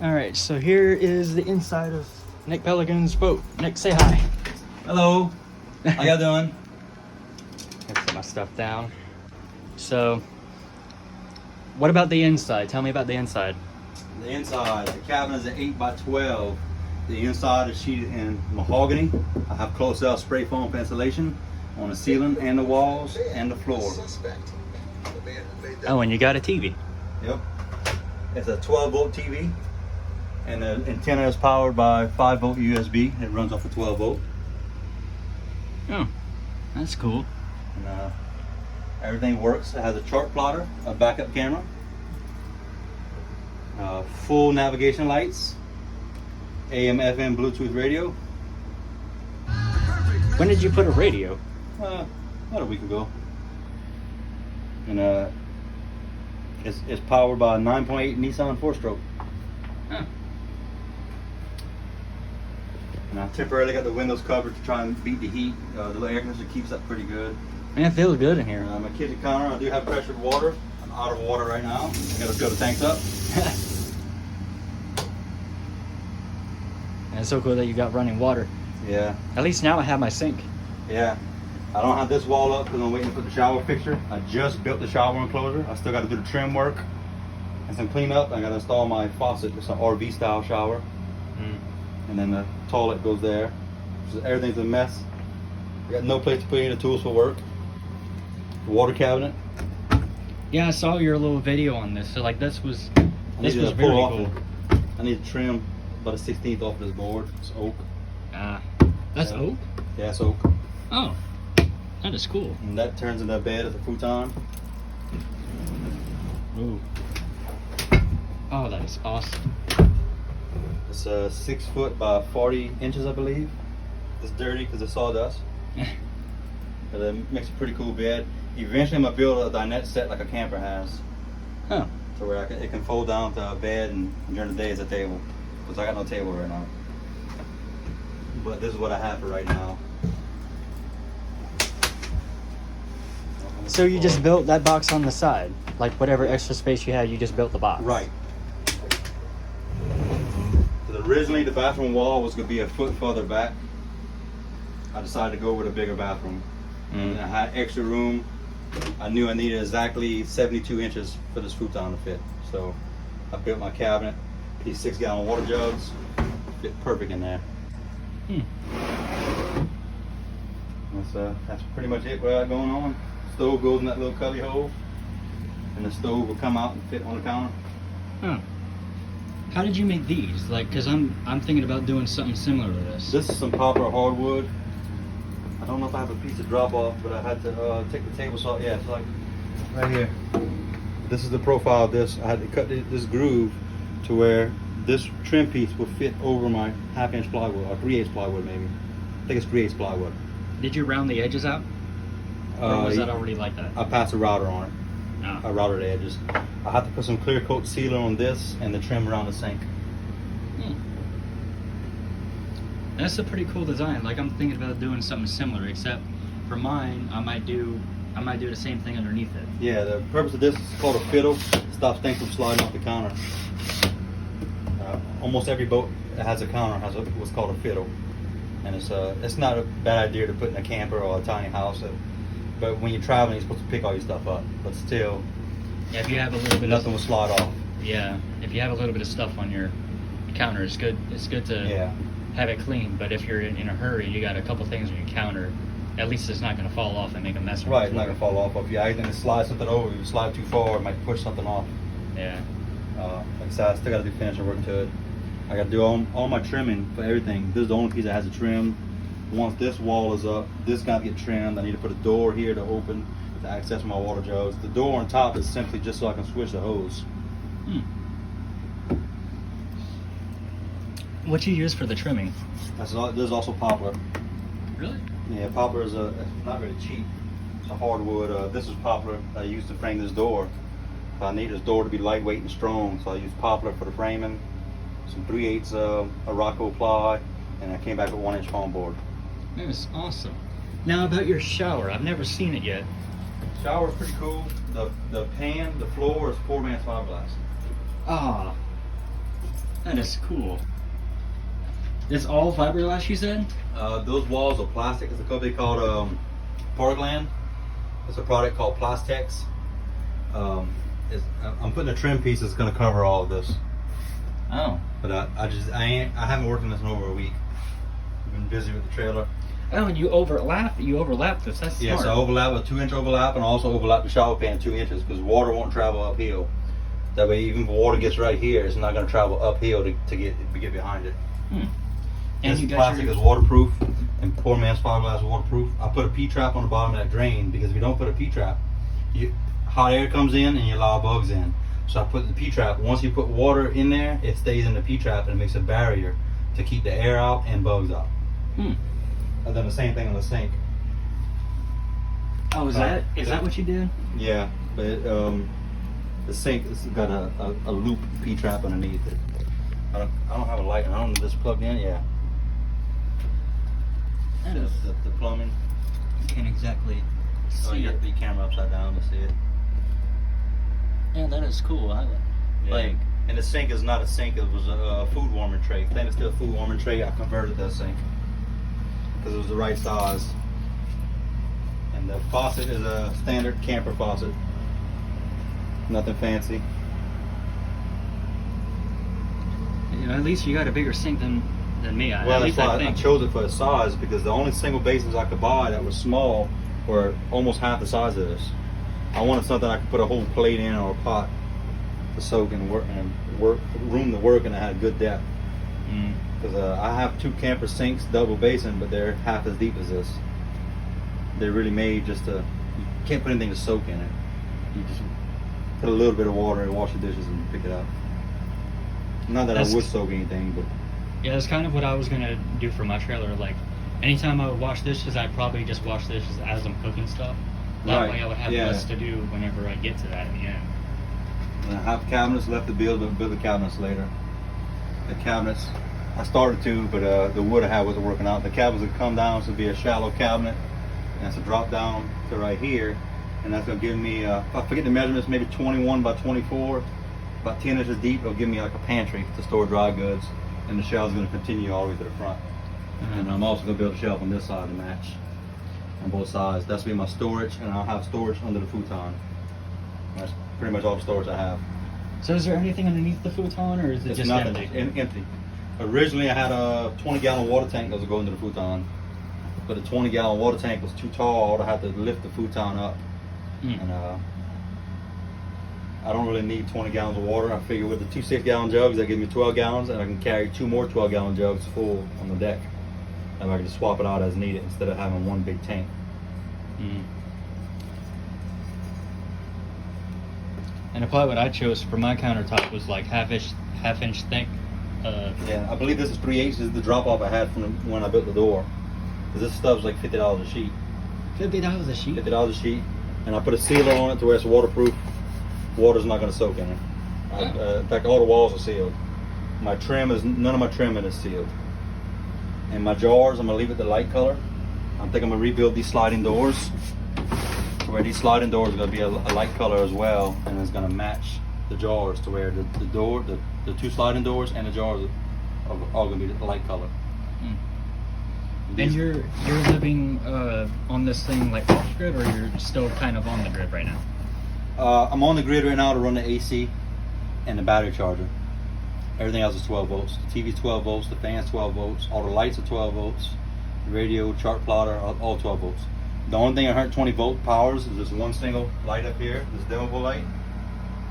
All right, so here is the inside of Nick Pelican's boat. Nick, say hi. Hello. How y'all doing? Let's put my stuff down. So, what about the inside? Tell me about the inside. The inside, the cabin is an 8x12. The inside is sheeted in mahogany. I have closed-out spray foam for insulation on the ceiling and the walls and the floor. Oh, and you got a TV. Yep. It's a 12-volt TV, and the antenna is powered by 5-volt USB. It runs off a 12-volt. Oh, that's cool. And everything works. It has a chart plotter, a backup camera, full navigation lights, AM, FM, Bluetooth radio. When did you put a radio? About a week ago. And it's powered by a 9.8 Nissan 4-stroke. Huh. And I temporarily got the windows covered to try and beat the heat. The little air conditioner keeps up pretty good. Man, it feels good in here. My kitchen counter, I do have pressured water. I'm out of water right now. I gotta fill the tanks up. And it's so cool that you got running water. Yeah. At least now I have my sink. Yeah. I don't have this wall up because I'm waiting to put the shower fixture. I just built the shower enclosure. I still got to do the trim work and some cleanup. I got to install my faucet. It's an RV style shower. And then the toilet goes there. So everything's a mess. I got no place to put any of the tools for work. The water cabinet. Yeah, I saw your little video on this. So like this was very cool. I need to trim about a 16th off this board. It's oak. That's oak? Yeah, it's oak. Oh, that is cool. And that turns into a bed as a futon. Ooh. Oh, that is awesome. It's 6 foot by 40 inches, I believe. It's dirty because it's sawdust. But it makes a pretty cool bed. Eventually, I'm gonna build a dinette set like a camper has. Huh. So where it can fold down to a bed and during the day is a table. Because I got no table right now. But this is what I have for right now. So you just built that box on the side? Like whatever extra space you had, you just built the box? Right. Because originally the bathroom wall was going to be a foot further back. I decided to go with a bigger bathroom. And I had extra room. I knew I needed exactly 72 inches for this futon to fit. So I built my cabinet. These 6-gallon water jugs fit perfect in there. That's pretty much it what I got going on. Stove goes in that little cubby hole, and the stove will come out and fit on the counter. Huh. How did you make these? Like, cause I'm thinking about doing something similar to this. This is some poplar hardwood. I don't know if I have a piece to drop off, but I had to take the table saw. Yeah, it's like right here. This is the profile of this. I had to cut this groove to where this trim piece will fit over my 1/2-inch plywood, or 3/8 plywood maybe. I think it's 3/8 plywood. Did you round the edges out? Or was that already like that? I passed a router on it. Oh. I routed the edges. I have to put some clear coat sealer on this and the trim around the sink. That's a pretty cool design. Like I'm thinking about doing something similar, except for mine, I might do the same thing underneath it. Yeah, the purpose of this is called a fiddle. It stops things from sliding off the counter. Almost every boat that has a counter has what's called a fiddle, and it's not a bad idea to put in a camper or a tiny house. But when you're traveling, you're supposed to pick all your stuff up. But still, yeah, if you have a little bit, nothing will slide off. Yeah, if you have a little bit of stuff on your counter, it's good. It's good to have it clean. But if you're in a hurry, you got a couple things on your counter. At least it's not going to fall off and make a mess. Right, it's not going to fall off. If you accidentally slide something over, you slide too far, it might push something off. Yeah. Like I said, I still got to do finishing work to it. I got to do all my trimming for everything. This is the only piece that has a trim. Once this wall is up, this got to get trimmed. I need to put a door here to open to access my water jugs. The door on top is simply just so I can switch the hose. What you use for the trimming? This is also poplar. Really? Yeah, poplar is not really cheap. It's a hardwood. This is poplar I used to frame this door. I need this door to be lightweight and strong, so I used poplar for the framing, some 3/8 Morocco ply, and I came back with 1-inch foam board. That is awesome. Now about your shower, I've never seen it yet. Shower is pretty cool. The floor is 4-man fiberglass. Ah. That is cool. It's all fiberglass, you said? Those walls are plastic. It's a company called Parkland. It's a product called Plastex. I'm putting a trim piece that's going to cover all of this. Oh. But I haven't worked on this in over a week. I've been busy with the trailer. Oh, and you overlap this. That's smart. Yes, I overlap a 2-inch overlap, and I also overlap the shower pan 2 inches because water won't travel uphill. That way, even if water gets right here, it's not going to travel uphill to get behind it. And this you got plastic your... is waterproof, and poor man's fiberglass is waterproof. I put a P-trap on the bottom of that drain because if you don't put a P-trap, hot air comes in and you allow bugs in. So I put the P-trap. Once you put water in there, it stays in the P-trap and it makes a barrier to keep the air out and bugs out. I've done the same thing on the sink. Oh, is that what you did? Yeah, but the sink has got a loop P-trap underneath it. I don't have a light. I don't know if this plugged in. Yeah. The plumbing. You can't exactly So you see got it. the camera upside down to see it. Yeah, that is cool. Yeah. And the sink is not a sink. It was a food warming tray. Stainless steel food warming tray. I converted that sink because it was the right size. And the faucet is a standard camper faucet. Nothing fancy. At least you got a bigger sink than me. Well, at that's least why I I think. chose it for the size because the only single basins I could buy that was small were almost half the size of this. I wanted something I could put a whole plate in or a pot to soak and work room to work, and I had good depth. Because I have 2 camper sinks, double basin, but they're half as deep as this. They're really made just to. You can't put anything to soak in it. You just put a little bit of water and wash the dishes and pick it up. Not that I would soak anything, but Yeah, that's kind of what I was gonna do for my trailer. Like, anytime I would wash dishes, I'd probably just wash dishes as I'm cooking stuff. That way I would have less to do whenever I get to that in the end. And I have cabinets left to build, but build the cabinets later. The cabinets, I started to, but the wood I had wasn't working out. The cabinets would come down, so it'd be a shallow cabinet, and it's a drop down to right here, and that's gonna give me, I forget the measurements, maybe 21 by 24, about 10 inches deep. It'll give me like a pantry to store dry goods, and the shelf's gonna continue all the way to the front. And I'm also gonna build a shelf on this side to match on both sides. That's gonna be my storage, and I'll have storage under the futon. That's pretty much all the storage I have. So is there anything underneath the futon, or is it It's just nothing, empty? empty. Originally I had a 20-gallon water tank that was going to the futon, but the 20-gallon water tank was too tall. I had to lift the futon up, and I don't really need 20 gallons of water. I figure with the 2 6-gallon jugs, that give me 12 gallons, and I can carry 2 more 12-gallon jugs full on the deck. And I can just swap it out as needed instead of having one big tank. And probably what I chose for my countertop was like half inch thick. Yeah, I believe this is 3/8 is the drop off I had from when I built the door. Because this stuff's like $50 a sheet. $50 a sheet. $50 a sheet, and I put a sealer on it to where it's waterproof. Water's not going to soak in it. In fact, all the walls are sealed. My trim is none of my trimming is sealed. And my jars, I'm gonna leave it the light color. I think I'm gonna rebuild these sliding doors. To where these sliding doors are gonna be a light color as well, and it's gonna match the jars to where the 2 sliding doors and the jars are all gonna be the light color. And you're living on this thing like off grid, or you're still kind of on the grid right now? I'm on the grid right now to run the AC and the battery charger. Everything else is 12 volts. The TV's 12 volts, the fan's 12 volts, all the lights are 12 volts, the radio, chart plotter, all 12 volts. The only thing 120 volt powers is this one single light up here, this dimmable light.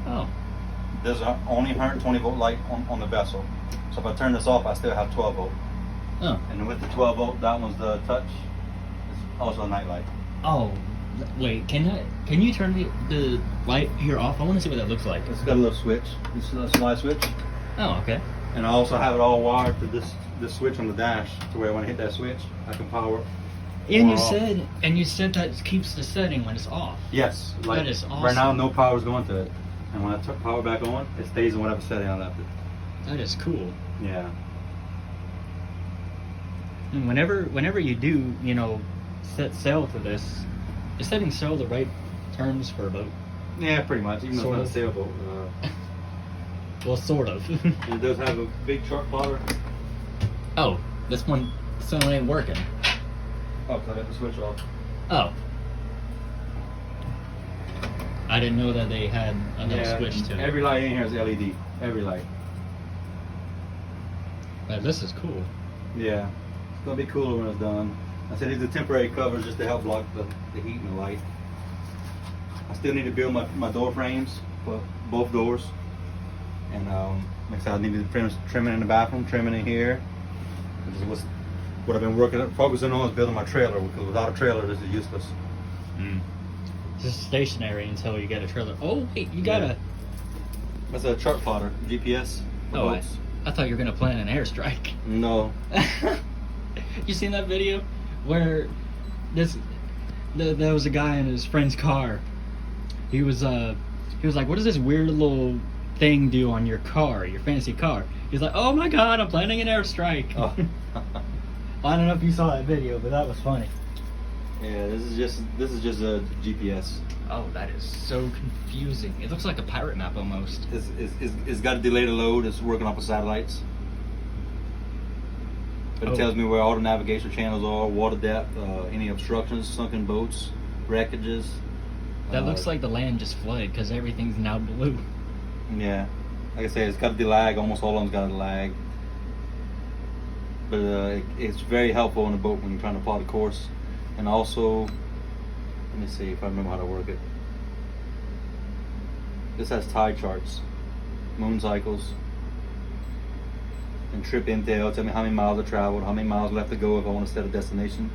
Oh. There's only 120 volt light on the vessel. So if I turn this off, I still have 12 volt. Oh. And with the 12 volt, that one's the touch. It's also a night light. Oh. Wait, can you turn the light here off? I want to see what that looks like. It's got a little switch. This is a slide switch. Oh, okay. And I also have it all wired to this switch on the dash, to where when I hit that switch, I can power. And you said that keeps the setting when it's off. Yes. That is awesome. Right now, no power is going to it, and when I turn power back on, it stays in whatever setting I left it. That is cool. Yeah. And whenever you do, set sail to this, is setting sail the right terms for a boat? Yeah, pretty much. Even though Sort it's not a sailboat. Well, sort of. It does have a big chart plotter. Oh, this one ain't working. Oh, 'cause I got the switch off. Oh. I didn't know that they had another switch to it. Every light in here is LED. Every light. This is cool. Yeah. It's gonna be cooler when it's done. I said these are temporary covers just to help block the heat and the light. I still need to build my door frames for both doors. And like I said, I need to trimming in the bathroom, trimming in here. This is what I've been focusing on is building my trailer, because without a trailer this is useless. It's just stationary until you get a trailer. Oh wait, you gotta... That's a chart plotter, GPS. Oh, I thought you were gonna plan an airstrike. No. You seen that video where there was a guy in his friend's car. He was like, what does this weird little thing do on your car, your fancy car? He's like, oh my god, I'm planning an airstrike. Oh. I don't know if you saw that video, but that was funny. Yeah, this is just a GPS. Oh, that is so confusing. It looks like a pirate map almost. It's got a delayed load. It's working off of satellites. But it tells me where all the navigation channels are, water depth, any obstructions, sunken boats, wreckages. That looks like the land just flooded because everything's now blue. Yeah, like I said, it's got a delag. Almost all of them's got a lag. But it's very helpful on the boat when you're trying to plot a course. And also, let me see if I remember how to work it. This has tide charts, moon cycles, and trip intel. Tell me how many miles I traveled, how many miles left to go if I want to set a destination.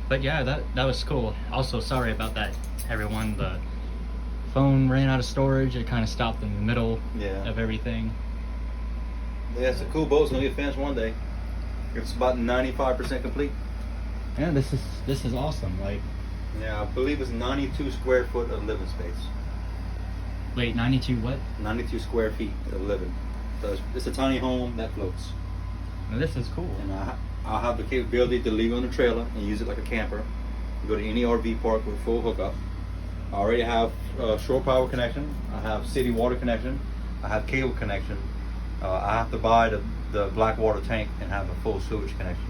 But yeah, that was cool. Also, sorry about that, everyone. The phone ran out of storage. It kind of stopped in the middle of everything. Yeah, it's a cool boat. It's gonna get finished one day. It's about 95% complete. Yeah, this is awesome. Like, yeah, I believe it's 92 square foot of living space. Wait, 92 what? 92 square feet of living. So it's a tiny home that floats. Now, this is cool. And I'll have the capability to leave on the trailer and use it like a camper. Go to any RV park with full hookup. I already have shore power connection. I have city water connection. I have cable connection. I have to buy the black water tank and have a full sewage connection.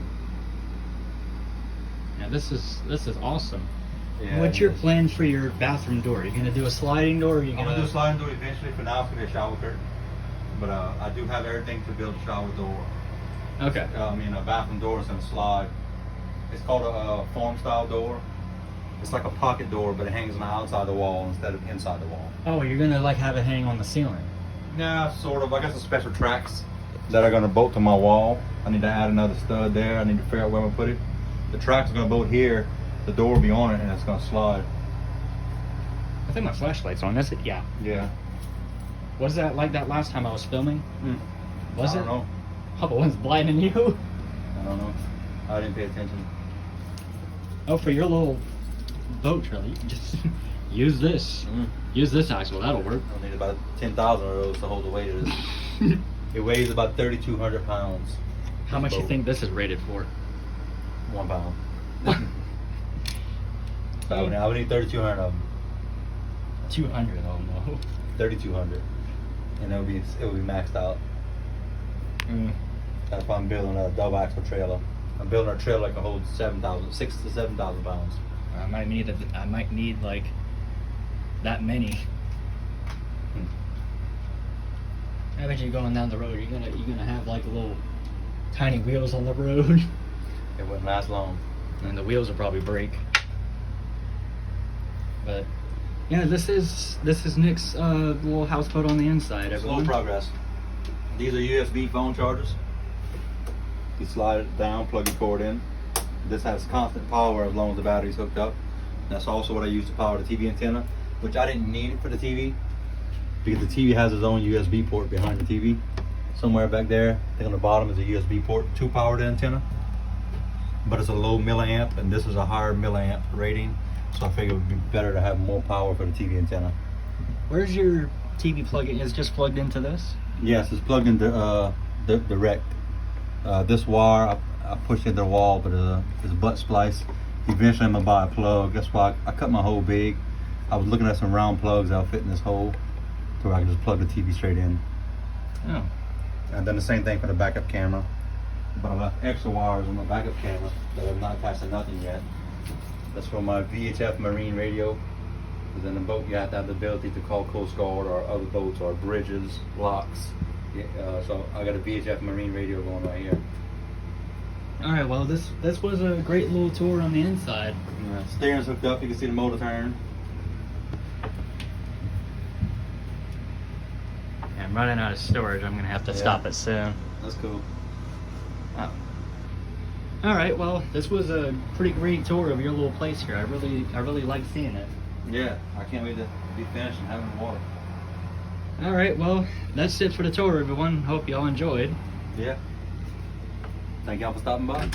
Yeah, this is awesome. Yeah, what's your plan for your bathroom door? Are you gonna do a sliding door? Or are you I'm gonna do a sliding door eventually. For now, it's gonna be a shower curtain. But I do have everything to build a shower door. Okay. I mean, a bathroom door is gonna slide. It's called a form style door. It's like a pocket door, but it hangs on the outside of the wall instead of inside the wall. Oh, you're gonna like have it hang on the ceiling? Yeah, sort of. I got some special tracks that are gonna bolt to my wall. I need to add another stud there. I need to figure out where I'm gonna put it. The tracks are gonna bolt here. The door will be on it, and it's gonna slide. I think my flashlight's on. Is it? Yeah. Yeah. Was that like that last time I was filming? Was I don't know. Oh, the one's blinding you? I don't know. I didn't pay attention. Oh, for your little boat trailer, you can just use this. Use this axle. That'll work. I'll need about 10,000 of those to hold the weight of this. It weighs about 3,200 pounds. How much you think this is rated for? 1 pound. So I would need 3,200 of them. 200, oh no. 3,200, and it would be maxed out. That's why I'm building a double axle trailer. I'm building a trailer that can hold 6,000 to 7,000 pounds. I might need like that many. I bet you going down the road, you're gonna have like little tiny wheels on the road. It wouldn't last long. And the wheels will probably break. But yeah, this is Nick's little houseboat on the inside. Slow progress. These are USB phone chargers. You slide it down, plug your cord in. This has constant power as long as the battery's hooked up. That's also what I use to power the TV antenna, which I didn't need it for the TV because the TV has its own USB port behind the TV. Somewhere back there, I think on the bottom is a USB port to power the antenna. But it's a low milliamp, and this is a higher milliamp rating, so I figured it would be better to have more power for the TV antenna. Where's your TV plug-in? Is it just plugged into this? Yes, it's plugged into direct. This wire I pushed into the wall, but it's butt splice. Eventually I'm gonna buy a plug. That's why I cut my hole big. I was looking at some round plugs that'll fit in this hole, to where I can just plug the TV straight in. Oh. I've done the same thing for the backup camera, but I left extra wires on my backup camera that I've not attached to nothing yet. That's for my VHF marine radio. Because in the boat you have to have the ability to call Coast Guard or other boats or bridges, locks. Yeah, so I got a VHF marine radio going right here. All right. Well, this was a great little tour on the inside. Yeah, steering's hooked up. You can see the motor turn. Yeah, I'm running out of storage. I'm gonna have to stop it soon. That's cool. Oh. All right. Well, this was a pretty great tour of your little place here. I really like seeing it. Yeah, I can't wait to be finished and having the water. All right. Well, that's it for the tour, everyone. Hope y'all enjoyed. Yeah. Thank y'all for stopping by.